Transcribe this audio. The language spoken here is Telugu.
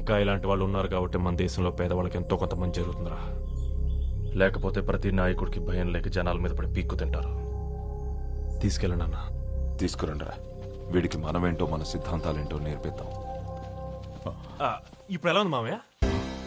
ఇంకా ఇలాంటి వాళ్ళు ఉన్నారు కాబట్టి మన దేశంలో పేదవాళ్ళకి ఎంతో కొంత మంచి జరుగుతుందిరా. లేకపోతే ప్రతి నాయకుడికి భయం లేక జనాల మీద పడి పీక్కు తింటారు. తీసుకెళ్ళండి అన్న. తీసుకురండిరా, వీడికి మనమేంటో మన సిద్ధాంతాలేంటో నేర్పిద్దాం. ఇప్పుడు ఎలా ఉంది మామయ్య?